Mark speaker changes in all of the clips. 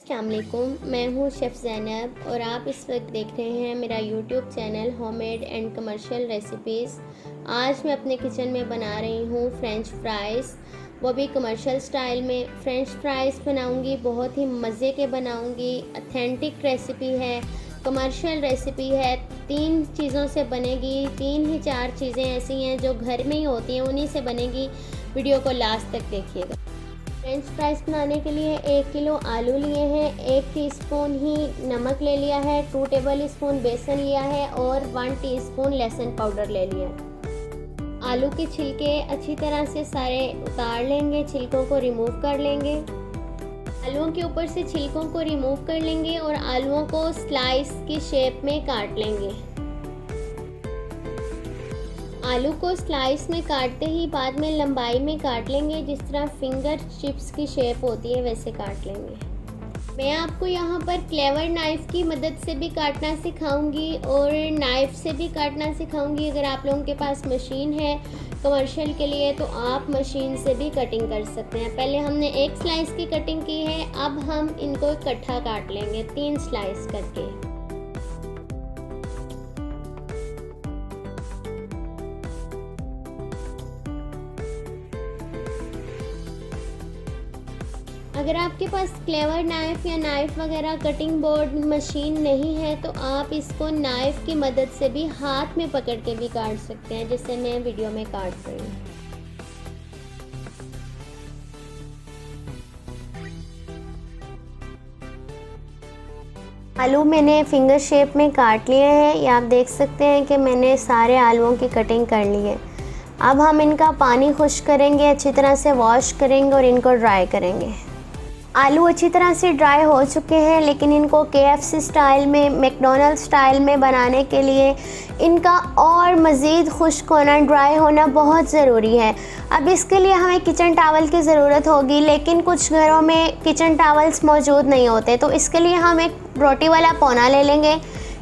Speaker 1: अस्सलाम वालेकुम, मैं हूँ शेफ़ ज़ैनब और आप इस वक्त देख रहे हैं मेरा YouTube channel homemade and commercial recipes. आज मैं अपने किचन में बना रही हूँ फ्रेंच फ्राइज़, वो भी कमर्शियल स्टाइल में। फ्रेंच फ्राइज़ बनाऊँगी, बहुत ही मज़े के बनाऊँगी। ऑथेंटिक रेसिपी है, कमर्शियल रेसिपी है। 3 चीज़ों से बनेगी, 3 ही 4 चीज़ें ऐसी हैं जो घर में ही होती हैं, उन्हीं से बनेगी। वीडियो को लास्ट तक देखिएगा। फ्रेंच फ्राइज़ बनाने के लिए 1 किलो आलू लिए हैं, 1 टीस्पून ही नमक ले लिया है, 2 टेबल स्पून बेसन लिया है और 1 टीस्पून लहसुन पाउडर ले लिया है। आलू के छिलके अच्छी तरह से सारे उतार लेंगे, छिलकों को रिमूव कर लेंगे। आलूओं के ऊपर से छिलकों को रिमूव कर लेंगे और आलूओं को स्लाइस की शेप में काट लेंगे। आलू को स्लाइस में काटते ही बाद में लंबाई में काट लेंगे, जिस तरह फिंगर चिप्स की शेप होती है वैसे काट लेंगे। मैं आपको यहाँ पर क्लेवर नाइफ़ की मदद से भी काटना सिखाऊंगी और नाइफ़ से भी काटना सिखाऊंगी। अगर आप लोगों के पास मशीन है कमर्शियल के लिए तो आप मशीन से भी कटिंग कर सकते हैं। पहले हमने एक स्लाइस की कटिंग की है, अब हम इनको इकट्ठा काट लेंगे 3 स्लाइस करके। अगर आपके पास क्लेवर नाइफ़ या नाइफ़ वगैरह कटिंग बोर्ड मशीन नहीं है तो आप इसको नाइफ़ की मदद से भी हाथ में पकड़ के भी काट सकते हैं, जैसे मैं वीडियो में काट रही हूँ। आलू मैंने फिंगर शेप में काट लिए हैं। ये आप देख सकते हैं कि मैंने सारे आलूओं की कटिंग कर ली है। अब हम इनका पानी खुश्क करेंगे, अच्छी तरह से वॉश करेंगे और इनको ड्राई करेंगे। आलू अच्छी तरह से ड्राई हो चुके हैं, लेकिन इनको KFC स्टाइल में, मैकडोनल्ड स्टाइल में बनाने के लिए इनका और मज़ीद खुश्क होना, ड्राई होना बहुत ज़रूरी है। अब इसके लिए हमें किचन टावल की ज़रूरत होगी, लेकिन कुछ घरों में किचन टावल्स मौजूद नहीं होते, तो इसके लिए हम एक रोटी वाला पौना ले लेंगे।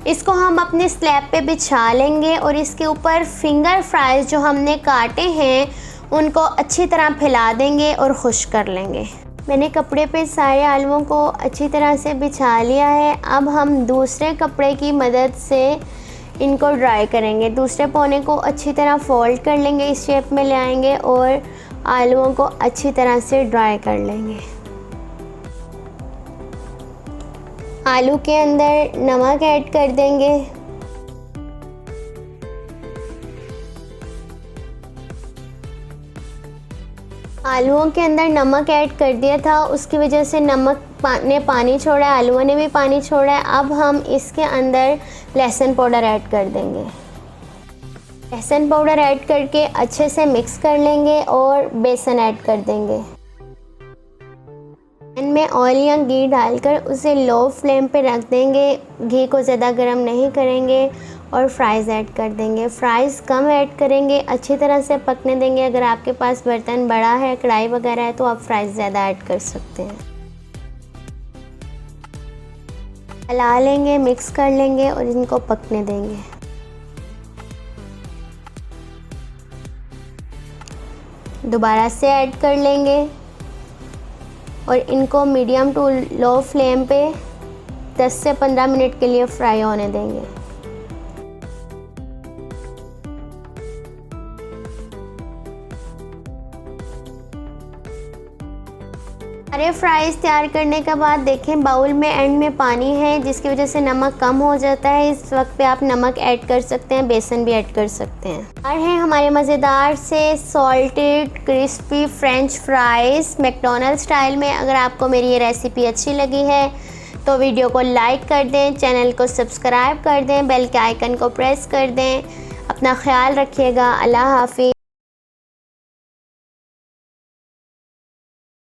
Speaker 1: इसको हम अपने स्लैब पे बिछा लेंगे और इसके ऊपर फिंगर फ्राइज़ जो हमने काटे हैं उनको अच्छी तरह फैला देंगे और खुश्क कर लेंगे। मैंने कपड़े पे सारे आलूओं को अच्छी तरह से बिछा लिया है। अब हम दूसरे कपड़े की मदद से इनको ड्राई करेंगे। दूसरे पौने को अच्छी तरह फोल्ड कर लेंगे, इस शेप में ले आएंगे और आलूओं को अच्छी तरह से ड्राई कर लेंगे। आलू के अंदर नमक ऐड कर देंगे। आलूओं के अंदर नमक ऐड कर दिया था, उसकी वजह से नमक ने पानी छोड़ा है, आलूओं ने भी पानी छोड़ा है। अब हम इसके अंदर लहसुन पाउडर ऐड कर देंगे। लहसुन पाउडर ऐड करके अच्छे से मिक्स कर लेंगे और बेसन ऐड कर देंगे। पैन में ऑयल या घी डालकर उसे लो फ्लेम पे रख देंगे। घी को ज़्यादा गर्म नहीं करेंगे और फ्राइज़ ऐड कर देंगे। फ्राइज़ कम ऐड करेंगे, अच्छी तरह से पकने देंगे। अगर आपके पास बर्तन बड़ा है, कढ़ाई वगैरह है, तो आप फ्राइज़ ज़्यादा ऐड कर सकते हैं। हिला लेंगे, मिक्स कर लेंगे और इनको पकने देंगे। दोबारा से ऐड कर लेंगे और इनको मीडियम टू लो फ्लेम पे 10 से 15 मिनट के लिए फ्राई होने देंगे। सारे फ्राइज़ तैयार करने के बाद देखें बाउल में एंड में पानी है, जिसकी वजह से नमक कम हो जाता है। इस वक्त पे आप नमक ऐड कर सकते हैं, बेसन भी ऐड कर सकते हैं। और हैं हमारे मज़ेदार से salted crispy French fries McDonald style में। अगर आपको मेरी ये रेसिपी अच्छी लगी है तो वीडियो को लाइक कर दें, चैनल को सब्सक्राइब कर दें, बेल के आइकन को प्रेस कर दें। अपना ख्याल रखिएगा। अल्लाह हाफ़िज़।